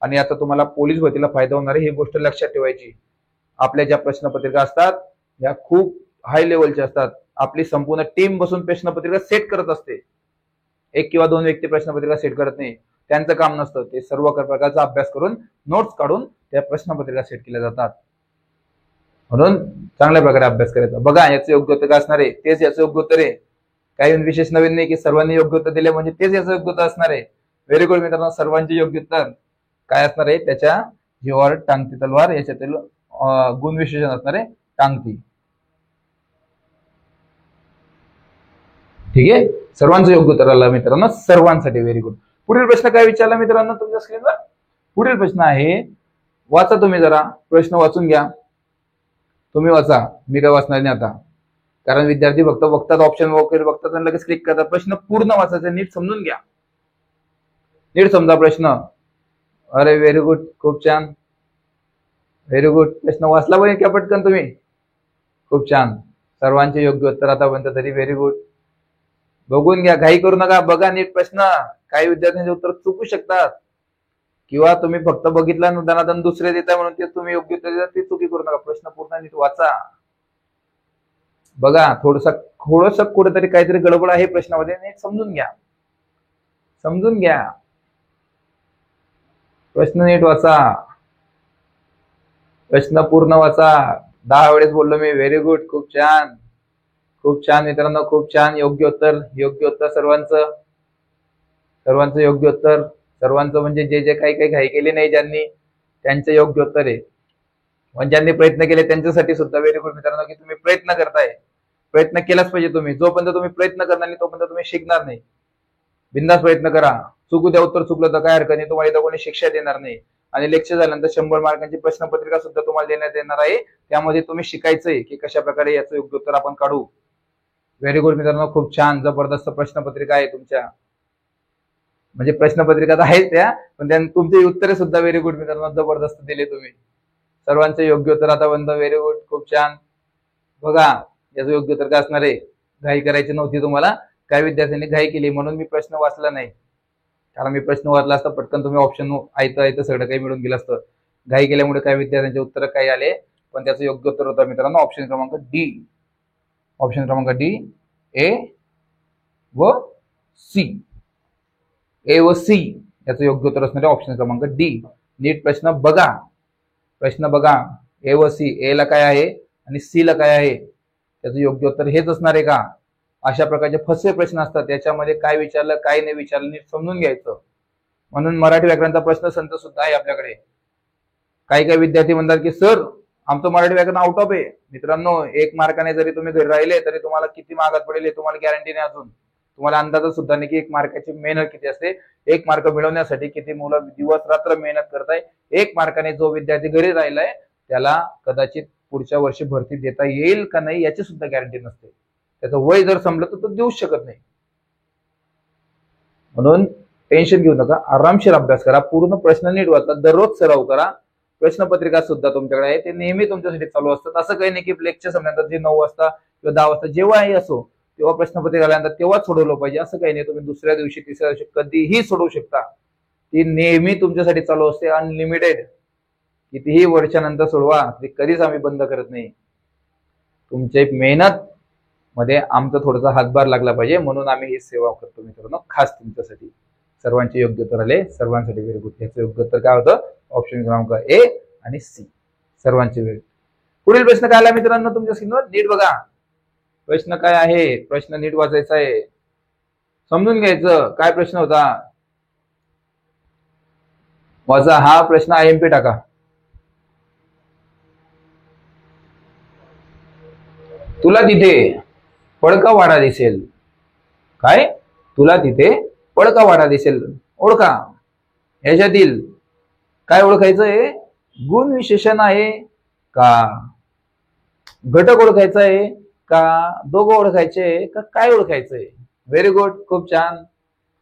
आणि आता तुम्हाला पोलीस भरतीला फायदा होणार आहे, ही गोष्ट लक्षात ठेवायची. आपल्या ज्या प्रश्नपत्रिका असतात या खूप हाय लेवलच्या असतात. आपली संपूर्ण टीम बसून प्रश्नपत्रिका सेट करत असते. एक किंवा दोन व्यक्ती प्रश्नपत्रिका सेट करत नाही, त्यांचं काम नसतं. ते सर्व प्रकारचा अभ्यास करून नोट्स काढून त्या प्रश्नपत्रिका सेट केल्या जातात. म्हणून चांगल्या प्रकारे अभ्यास करायचा. बघा याचं योग्य उत्तर काय असणार आहे, तेच याचं योग्य उत्तर आहे. काही विशेष नवीन नाही की सर्वांनी योग्य उत्तर दिले म्हणजे तेच याचं योग्य उत्तर असणार आहे. व्हेरी गुड मित्रांनो, सर्वांचे योग्य उत्तर काय असणार आहे? त्याच्या जीवावर टांगती तलवार, याच्यातील गुण विशेषण असणार आहे टांगती. ठीक आहे, सर्वांचं योग्य उत्तर आलं मित्रांनो, सर्वांसाठी व्हेरी गुड. पुढील प्रश्न काय विचारला मित्रांनो तुमच्या स्क्रीनवर? पुढील प्रश्न आहे, वाचा तुम्ही जरा, प्रश्न वाचून घ्या. तुम्ही वाचा, मी काय वाचणार नाही आता, कारण विद्यार्थी फक्त बघतात, ऑप्शन वगैरे बघतात आणि लगेच क्लिक करतात. प्रश्न पूर्ण वाचायचा, नीट समजून घ्या, नीट समजा प्रश्न. अरे व्हेरी गुड, खूप छान, व्हेरी गुड. प्रश्न वाचला पाहिजे क्या पटकन तुम्ही? खूप छान, सर्वांचे योग्य उत्तर आतापर्यंत तरी व्हेरी गुड. बघून घ्या, घाई करू नका, बघा नीट प्रश्न. काही विद्यार्थ्यांचे उत्तर चुकू शकतात, किंवा तुम्ही फक्त बघितला दनादन दुसरे देताय म्हणून ते तुम्ही योग्य उत्तर देता, ते चुकी करू नका. प्रश्न पूर्ण नीट वाचा, बघा. थोडस कुठेतरी काहीतरी गडबड आहे प्रश्नामध्ये, नीट समजून घ्या, समजून घ्या. प्रश्न नीट वाचा, प्रश्न पूर्ण वाचा. 10 वेळेस बोललो मी. व्हेरी गुड, खूप छान, खूप छान मित्रांनो, खूप छान. योग्य उत्तर, योग्य उत्तर सर्वांचं, सर्वांचं योग्य उत्तर. सर्वांचं म्हणजे जे जे काही काही घाई केली नाही ज्यांनी, त्यांचे योग्य उत्तर आहे. पण ज्यांनी प्रयत्न केले त्यांच्यासाठी सुद्धा व्हेरी गुड मित्रांनो, की तुम्ही प्रयत्न करताय. प्रयत्न केलाच पाहिजे तुम्ही. जोपर्यंत तुम्ही प्रयत्न करणार नाही तोपर्यंत तुम्ही शिकणार नाही. बिंदास प्रयत्न करा. चुकू द्या, उत्तर चुकलं तर काय हरकत नाही, तुम्हाला इथं कोणी शिक्षा देणार नाही. आणि लेक्चर झाल्यानंतर 100 मार्कांची प्रश्नपत्रिका सुद्धा तुम्हाला देण्यात येणार आहे. त्यामध्ये तुम्ही शिकायचंय की कशा प्रकारे याचं योग्य उत्तर आपण काढू. व्हेरी गुड मित्रांनो, खूप छान जबरदस्त प्रश्नपत्रिका आहे तुमच्या. म्हणजे प्रश्नपत्रिका तर आहेच त्या, पण तुमची उत्तरे सुद्धा व्हेरी गुड मित्रांनो, जबरदस्त दिले तुम्ही. सर्वांचे योग्य उत्तर आतापर्यंत व्हेरी गुड, खूप छान. बघा याचं योग्य उत्तर काय असणार आहे. घाई करायची नव्हती तुम्हाला. काही विद्यार्थ्यांनी घाई केली म्हणून मी प्रश्न वाचला नाही. कारण मी प्रश्न वाचला असता पटकन तुम्ही ऑप्शन आयतं सगळं काही मिळून गेलं असतं. घाई केल्यामुळे काही विद्यार्थ्यांचे उत्तर काही आले, पण त्याचं योग्य उत्तर होतं मित्रांनो ऑप्शन क्रमांक डी. ऑप्शन क्रमांक डी, ए व सी. ए व सी याचं योग्य उत्तर असणार आहे ऑप्शन क्रमांक डी. नीट प्रश्न बघा. प्रश्न बघा, ए व सी. ए ला काय आहे आणि सी ला काय आहे, त्याचं योग्य उत्तर हेच असणार आहे का. अशा प्रकारचे फसवे प्रश्न असतात. त्याच्यामध्ये काय विचारलं काय नाही विचारलं नीट समजून घ्यायचं. म्हणून मराठी व्याकरणाचा प्रश्न संच सुद्धा आहे आपल्याकडे. काही काही विद्यार्थी म्हणतात की सर आमचं मराठी व्याकरण आउट ऑफ आहे. मित्रांनो 1 मार्काने जरी तुम्ही घरी राहिले तरी तुम्हाला किती मार्कात पडेल हे तुम्हाला गॅरंटी नाही. अजून तुम्हाला अंदाजच सुद्धा नाही की 1 मार्काची मेहनत किती असते. 1 मार्क मिळवण्यासाठी किती मुलं दिवस रात्र मेहनत करताय. 1 मार्काने जो विद्यार्थी घरी राहिलाय त्याला कदाचित पुढच्या वर्षी भरती देता येईल का नाही याची सुद्धा गॅरंटी नसते. त्याचं वय जर संपलं तर तो देऊच शकत नाही. म्हणून टेन्शन घेऊ नका, आरामशीर अभ्यास करा, पूर्ण प्रश्न नीट वाचा, दररोज सराव करा. प्रश्नपत्रिका सुद्धा तुमच्याकडे आहे, ते नेहमी तुमच्यासाठी चालू असतात. असं काही नाही की लेक्चर संपल्यानंतर जे 9 वाजता किंवा 10 वाजता जेव्हाही असो तेव्हा प्रश्नपत्रिका आल्यानंतर तेव्हाच सोडवलं पाहिजे असं काही नाही. तुम्ही दुसऱ्या दिवशी तिसऱ्या दिवशी कधीही सोडवू शकता. ती नेहमी तुमच्यासाठी चालू असते, अनलिमिटेड. कितीही वर्षानंतर सोडवा, ती कधीच आम्ही बंद करत नाही. तुमचे मेहनत मध्ये आमचा थोडासा हातभार लागला पाहिजे म्हणून आम्ही ही सेवा करतो मित्रांनो, खास तुमच्यासाठी. सर्वांचे योग्य उत्तर आले, सर्वांसाठी व्हेरी गुड. याचं योग्य उत्तर काय होतं ऑप्शन क्रमांक ए आणि सी. सर्वांचे वेळ. पुढील प्रश्न काय आला मित्रांनो तुमच्या स्क्रीनवर, नीट बघा. प्रश्न काय आहे, प्रश्न नीट वाचायचा आहे, समजून घ्यायचं काय प्रश्न होता. वाचा हा प्रश्न, IMP टाका. तुला तिथे पडका वाडा दिसेल. काय, तुला तिथे पडका वाडा दिसेल. ओळखा. याच्यातील काय ओळखायचं आहे, गुण विशेषण आहे का घटक ओळखायचा आहे का दोघं ओळखायचे का काय ओळखायचंय. व्हेरी गुड, खूप छान,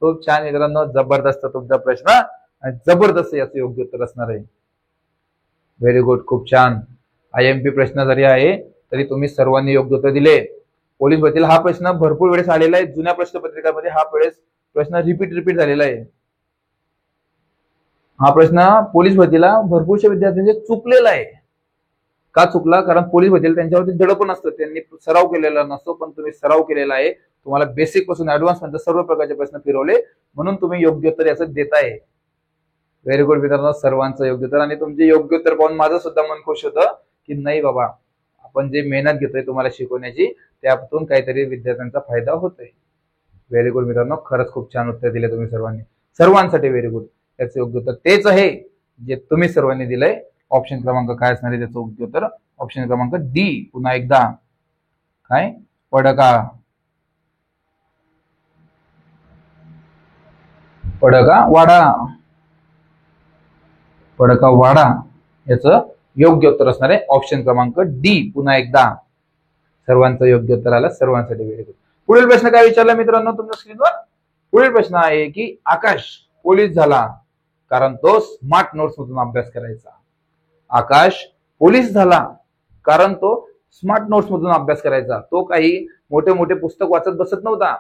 खूप छान मित्रांनो, जबरदस्त तुमचा प्रश्न आणि जबरदस्त याचं योग्य उत्तर असणार आहे. व्हेरी गुड, खूप छान. IMP प्रश्न जरी आहे तरी तुम्ही सर्वांनी योग्य उत्तर दिले. पोलीस भरतीला हा प्रश्न भरपूर वेळेस आलेला आहे. जुन्या प्रश्नपत्रिकामध्ये हा प्रश्न रिपीट झालेला आहे. हा प्रश्न पोलीस भरतीला भरपूरशा विद्यार्थ्यांचे चुकलेला आहे. का चुकला, कारण पोलीस भरतीला त्यांच्यावरती दडपण असतं, त्यांनी सराव केलेला नसतो. पण तुम्ही सराव केलेला आहे, तुम्हाला बेसिक पासून ऍडव्हान्स पर्यंत सर्व प्रकारचे प्रश्न फिरवले म्हणून तुम्ही योग्य उत्तर याचं देताय. व्हेरी गुड मित्रांनो, सर्वांचं योग्य उत्तर. आणि तुमचे योग्य उत्तर पाहून माझं सुद्धा मन खुश होतं की नाही बाबा, आपण जे मेहनत घेतोय तुम्हाला शिकवण्याची त्यातून काहीतरी विद्यार्थ्यांचा फायदा होतोय. व्हेरी गुड मित्रांनो, खरंच खूप छान उत्तर दिले तुम्ही सर्वांनी. सर्वांसाठी व्हेरी गुड. त्याचं योग्य उत्तर तेच आहे जे तुम्ही सर्वांनी दिलंय. ऑप्शन क्रमांक काय असणार आहे त्याचं योग्य उत्तर, ऑप्शन क्रमांक डी. पुन्हा एकदा काय, पडका वाडा. पडका वाडा याचं योग्य उत्तर असणार आहे ऑप्शन क्रमांक डी. पुन्हा एकदा सर्वांचं योग्य उत्तर आलं, सर्वांसाठी व्हेरी गुड. पुढील प्रश्न काय विचारला मित्रांनो तुमच्या स्क्रीनवर. पुढील प्रश्न आहे की आकाश पोलीस झाला कारण तो स्मार्ट नोट्स मधून अभ्यास करायचा. आकाश पोलीस झाला कारण तो स्मार्ट नोट्स मधून अभ्यास करायचा. तो काही मोठे मोठे पुस्तक वाचत बसत नव्हता.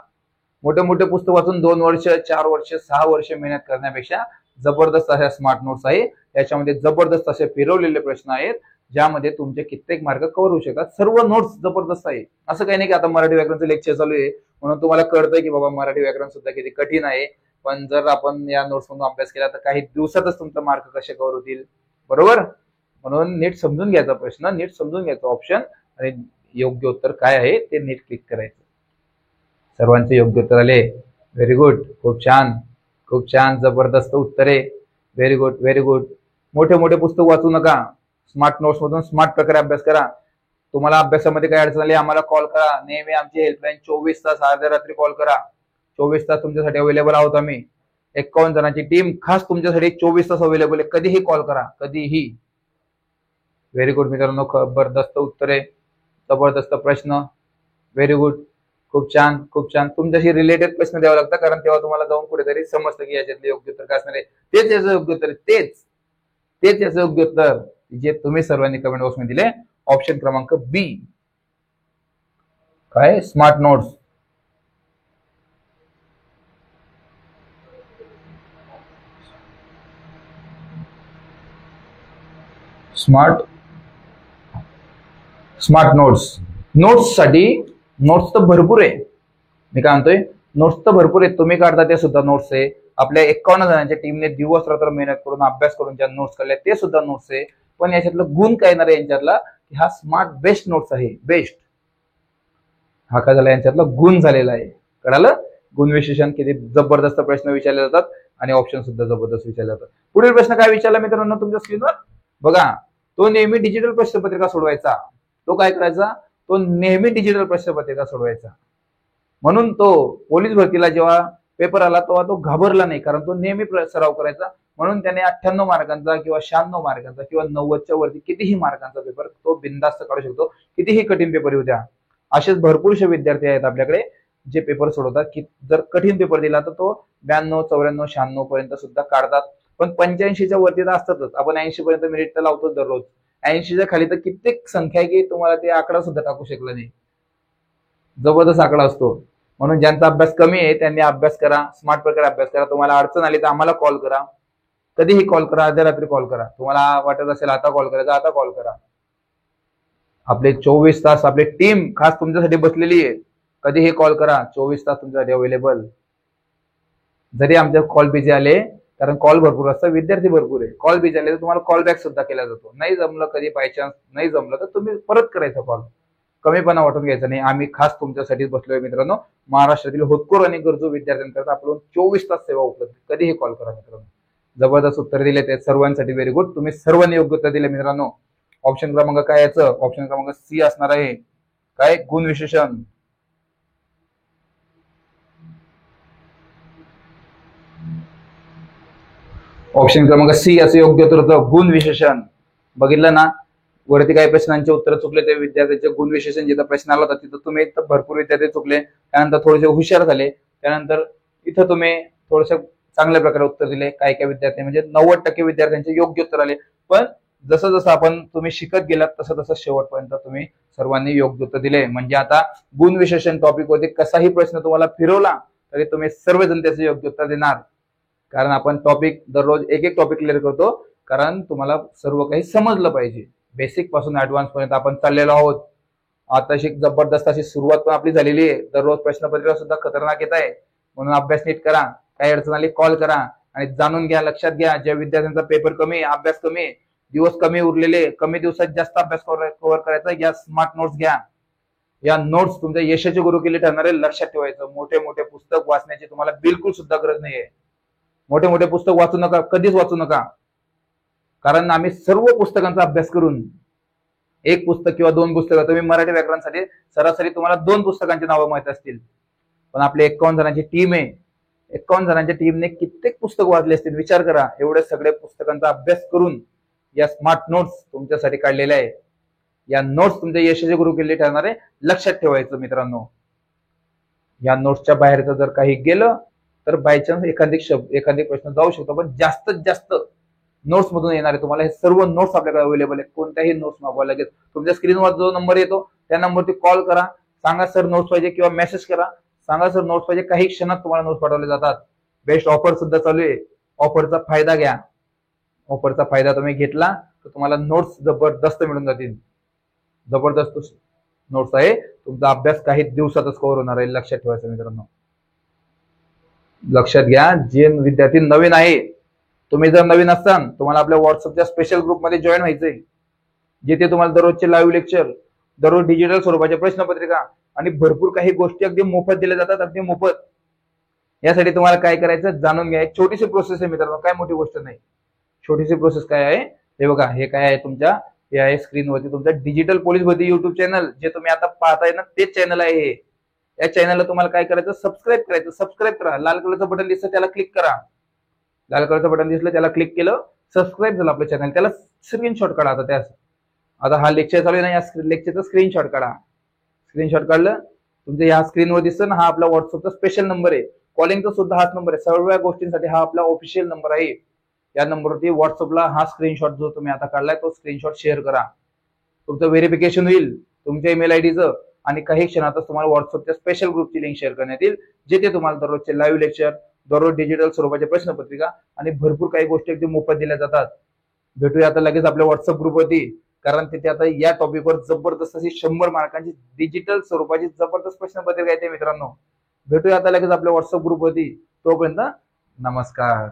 मोठे मोठे पुस्तक वाचून 2 वर्ष 4 वर्ष 6 वर्ष मेहनत करण्यापेक्षा जबरदस्त अशा स्मार्ट नोट्स आहे. त्याच्यामध्ये जबरदस्त असे फिरवलेले प्रश्न आहेत ज्यामध्ये तुमचे कित्येक मार्क कव्हर होऊ शकतात. सर्व नोट्स जबरदस्त आहे. असं काही नाही की आता मराठी व्याकरणचं लेक्चर चालू आहे म्हणून तुम्हाला कळतंय की बाबा मराठी व्याकरण सुद्धा किती कठीण आहे. पण जर आपण या नोट्स मधून अभ्यास केला तर काही दिवसातच तुमचा मार्क कसे कव्हर होतील, बरोबर. म्हणून नीट समजून घ्यायचा प्रश्न, नीट समजून घ्यायचा ऑप्शन आणि योग्य उत्तर काय आहे ते नीट क्लिक करायचं. सर्वांचे योग्य उत्तर आले, व्हेरी गुड, खूप छान. खूप छान, जबरदस्त उत्तरे. Very good, very good. मोठे मोठे पुस्तक वाचू नका. स्मार्ट नोट्स मधून स्मार्ट प्रकारे अभ्यास करा. तुम्हाला अभ्यासामध्ये काही अडचण आली आम्हाला कॉल करा. नेहमी आमची हेल्पलाईन 24 तास अर्ध्या रात्री कॉल करा. 24 तास तुमच्यासाठी अवेलेबल आहोत आम्ही. 51 जणांची टीम खास तुमच्यासाठी 24 तास अवेलेबल आहे. कधीही कॉल करा, कधीही. व्हेरी गुड मित्रांनो, जबरदस्त उत्तरे, जबरदस्त प्रश्न. Very good. खूप छान, खूप छान. तुमच्याशी रिलेटेड प्रश्न द्यावा लागतात, कारण तेव्हा तुम्हाला जाऊन कुठेतरी समजतं की याच्यातले योग्य उत्तर काय असणार आहे. तेच याचं योग्य उत्तर, तेच याचं योग्य उत्तर जे तुम्ही सर्वांनी कमेंट बॉक्स मध्ये दिले. ऑप्शन क्रमांक बी. काय? Smart notes. स्मार्ट नोट्स साठी नोट्स तर भरपूर आहे. मी काय म्हणतोय, नोट्स तर भरपूर आहेत. तुम्ही काढता ते सुद्धा नोट्स आहे. आपल्या 51 जणांच्या टीमने दिवस रात्र मेहनत करून अभ्यास करून ज्या नोट्स काढल्या ते सुद्धा नोट्स आहे. पण याच्यातलं गुण काय येणार आहे यांच्यातला, की हा स्मार्ट बेस्ट नोट्स आहे. बेस्ट हा काय झाला, यांच्यातला गुण झालेला आहे. कळालं? गुण विशेषण किती जबरदस्त प्रश्न विचारले जातात आणि ऑप्शन सुद्धा जबरदस्त विचारले जातात. पुढील प्रश्न काय विचारला मित्रांनो तुमच्या स्क्रीनवर बघा. तो नेहमी डिजिटल प्रश्नपत्रिका सोडवायचा. तो काय करायचा? तो नेहमी डिजिटल प्रश्नपत्रिका सोडवायचा. म्हणून तो पोलीस भरतीला जेव्हा पेपर आला तेव्हा तो घाबरला नाही, कारण तो नेहमी सराव करायचा. म्हणून त्याने 98 मार्कांचा किंवा 96 मार्कांचा किंवा 90च्या वरती कितीही मार्कांचा पेपर तो बिनधास्त काढू शकतो. कितीही कठीण पेपर येऊ द्या. असेच भरपूरसे विद्यार्थी आहेत आपल्याकडे जे पेपर सोडवतात, की जर कठीण पेपर दिला तर तो 92, 94, 96 पर्यंत सुद्धा काढतात. पण 85च्या वरती तर असतातच. आपण 80 पर्यंत मेरिट तर लावतो दररोज. 80च्या खाली तर कित्येक संख्या आहे की तुम्हाला ते आकडा सुद्धा टाकू शकला नाही. जबरदस्त आकडा असतो. म्हणून ज्यांचा अभ्यास कमी आहे त्यांनी अभ्यास करा, स्मार्ट प्रकारे अभ्यास करा. तुम्हाला अडचण आली तर आम्हाला कॉल करा. कधीही कॉल करा, अर्ध्या रात्री कॉल करा. तुम्हाला वाटत असेल आता कॉल करायचा, आता कॉल करा. आपले 24 तास आपली टीम खास तुमच्यासाठी बसलेली आहे. कधीही कॉल करा, 24 तास तुमच्यासाठी अवेलेबल. जरी आमचे कॉल बिझी आले, कारण कॉल भरपूर असतात, विद्यार्थी भरपूर आहे, कॉल बिझी आले तर तुम्हाला कॉल बॅक सुद्धा केला जातो. नाही जमलं, कधी बाय चान्स नाही जमलं तर तुम्ही परत करायचा कॉल. कमीपणा वाटून घ्यायचा नाही. आम्ही खास तुमच्यासाठीच बसलोय मित्रांनो. महाराष्ट्रातील होतकरू आणि गरजू विद्यार्थ्यांकरता आपण 24 तास सेवा उपलब्ध. कधीही कॉल करा मित्रांनो. जबरदस्त उत्तर दिले ते सर्वांसाठी व्हेरी गुड. तुम्ही सर्वांनी योग्य उत्तर दिले मित्रांनो. ऑप्शन क्रमांक काय याचं? ऑप्शन क्रमांक सी असणार आहे. काय? गुण विशेषण. ऑप्शन क्रमांक सी याचं योग्य उत्तर होतं गुण विशेषण. बघितलं ना, वरती काही प्रश्नांचे उत्तर चुकले ते विद्यार्थ्यांचे गुण विशेषण जिथं प्रश्न आला होता तिथं तुम्ही भरपूर विद्यार्थी चुकले. त्यानंतर थोडेसे हुशार झाले. त्यानंतर इथं तुम्ही थोडस चांगल्या प्रकारे उत्तर दिले. काही काही विद्यार्थी म्हणजे 90% विद्यार्थ्यांचे योग्य उत्तर आले. पण जसं जसं आपण तुम्ही शिकत गेलात तसं तसं शेवटपर्यंत तुम्ही सर्वांनी योग्य उत्तर दिले. म्हणजे आता गुण विशेषण टॉपिक वरती कसाही प्रश्न तुम्हाला फिरवला तरी तुम्ही सर्वजण त्याचे योग्य उत्तर देणार. कारण आपण टॉपिक दररोज एक एक टॉपिक क्लिअर करतो, कारण तुम्हाला सर्व काही समजलं पाहिजे. बेसिक पासून ऍडव्हान्स पर्यंत आपण चाललेलो आहोत. आताशी जबरदस्त अशी सुरुवात पण आपली झालेली आहे. दररोज प्रश्नपत्रिका सुद्धा खतरनाक येत आहे. म्हणून अभ्यास नीट करा. काही अडचण आली कॉल करा आणि जाणून घ्या, लक्षात घ्या. ज्या विद्यार्थ्यांचा पेपर कमी, अभ्यास कमी, दिवस कमी उरलेले, कमी दिवसात जास्त अभ्यास कव्हर करायचा, या स्मार्ट नोट्स घ्या. या नोट्स तुमच्या यशाचे गुरुकिल्ली ठरणार आहे. लक्षात ठेवायचं. मोठे मोठे पुस्तक वाचण्याची तुम्हाला बिलकुल सुद्धा गरज नाहीये. मोठे मोठे पुस्तक वाचू नका, कधीच वाचू नका. कारण आम्ही सर्व पुस्तकांचा अभ्यास करून एक पुस्तक किंवा 2 पुस्तकं, तुम्ही मराठी व्याकरणासाठी सरासरी तुम्हाला 2 पुस्तकांची नावं माहित असतील. पण आपले 51 जणांची टीम आहे. 51 जणांच्या टीमने कित्येक पुस्तक वाचले असतील. विचार करा. एवढे सगळे पुस्तकांचा अभ्यास करून या स्मार्ट नोट्स तुमच्यासाठी काढलेल्या आहे. या नोट्स तुमच्या यशाचे गुरुकिल्ली ठरणार आहे. लक्षात ठेवायचं मित्रांनो. या नोट्सच्या बाहेरचं जर काही गेलं तर बायचान्स एखादी प्रश्न जाऊ शकतो. पण जास्तीत जास्त नोट्स मधून येणार आहे तुम्हाला. हे सर्व नोट्स आपल्याकडे अवेलेबल आहेत. कोणत्याही नोट्स मागवा लगेच. तुमच्या स्क्रीनवर जो नंबर येतो त्या नंबरवरती कॉल करा. सांगा सर नोट्स पाहिजे, किंवा मेसेज करा. सांगा सर नोट्स पाहिजे. काही क्षणात तुम्हाला नोट्स पाठवले जातात. बेस्ट ऑफर सुद्धा चालू आहे. ऑफरचा फायदा घ्या. ऑफरचा फायदा तुम्ही घेतला तर तुम्हाला नोट्स जबरदस्त मिळून जातील. जबरदस्त नोट्स आहे. तुमचा अभ्यास काही दिवसातच कव्हर होणार आहे. लक्षात ठेवायचं मित्रांनो. लक्षात घ्या. जे विद्यार्थी नवीन आहे, तुम्ही जर नवीन असाल तुम्हाला आपल्या व्हॉट्सअपच्या स्पेशल ग्रुपमध्ये जॉईन व्हायचंय. जिथे तुम्हाला दररोजचे लाईव्ह लेक्चर, दररोज डिजिटल स्वरूपाच्या प्रश्नपत्रिका आणि भरपूर काही गोष्टी अगदी मोफत दिल्या जातात. अगदी मोफत. यासाठी तुम्हाला काय करायचं जाणून घ्या. छोटीशी प्रोसेस आहे मित्रांनो, काय मोठी गोष्ट नाही. छोटीशी प्रोसेस काय आहे हे बघा. हे काय आहे तुमच्या हे आहे स्क्रीनवरती तुमचं डिजिटल पोलीस भरती युट्यूब चॅनल. जे तुम्ही आता पाहताय ना तेच चॅनल आहे हे. या चॅनलला तुम्हाला काय करायचं सबस्क्राईब करायचं. सबस्क्राईब करा. लाल कलरचं बटन दिसतं त्याला क्लिक करा. लाल कलरचं बटन दिसलं त्याला क्लिक केलं सबस्क्राईब झालं आपलं चॅनल. त्याला स्क्रीनशॉट काढा. आता हा लेक्चर चालू आहे ना, या लेक्चरचा स्क्रीनशॉट काढा. स्क्रीनशॉट काढलं तुमच्या ह्या स्क्रीनवर दिसतं ना, हा आपला व्हॉट्सअपचा स्पेशल नंबर आहे. कॉलिंगचा सुद्धा हाच नंबर आहे. सर्व गोष्टींसाठी हा आपला ऑफिशियल नंबर आहे. या नंबरवरती व्हॉट्सअपला हा स्क्रीनशॉट जो तुम्ही आता काढलाय तो स्क्रीनशॉट शेअर करा. तुमचं व्हेरिफिकेशन होईल तुमच्या ईमेल आयडीचं आणि काही क्षणातच तुम्हाला व्हॉट्सअपच्या स्पेशल ग्रुपची लिंक शेअर करण्यात येईल, जिथे तुम्हाला दररोजचे लाईव्ह लेक्चर, दररोज डिजिटल स्वरूपाच्या प्रश्नपत्रिका आणि भरपूर काही गोष्टी अगदी मोफत दिल्या जातात. भेटूया आता लगेच आपल्या व्हॉट्सअप ग्रुपवरती, कारण तिथे आता या टॉपिकवर जबरदस्त अशी 100 मार्कांची डिजिटल स्वरूपाची जबरदस्त प्रश्नपत्रिका येते मित्रांनो. भेटूया आता लगेच आपल्या व्हॉट्सअप ग्रुपवरती. तोपर्यंत नमस्कार.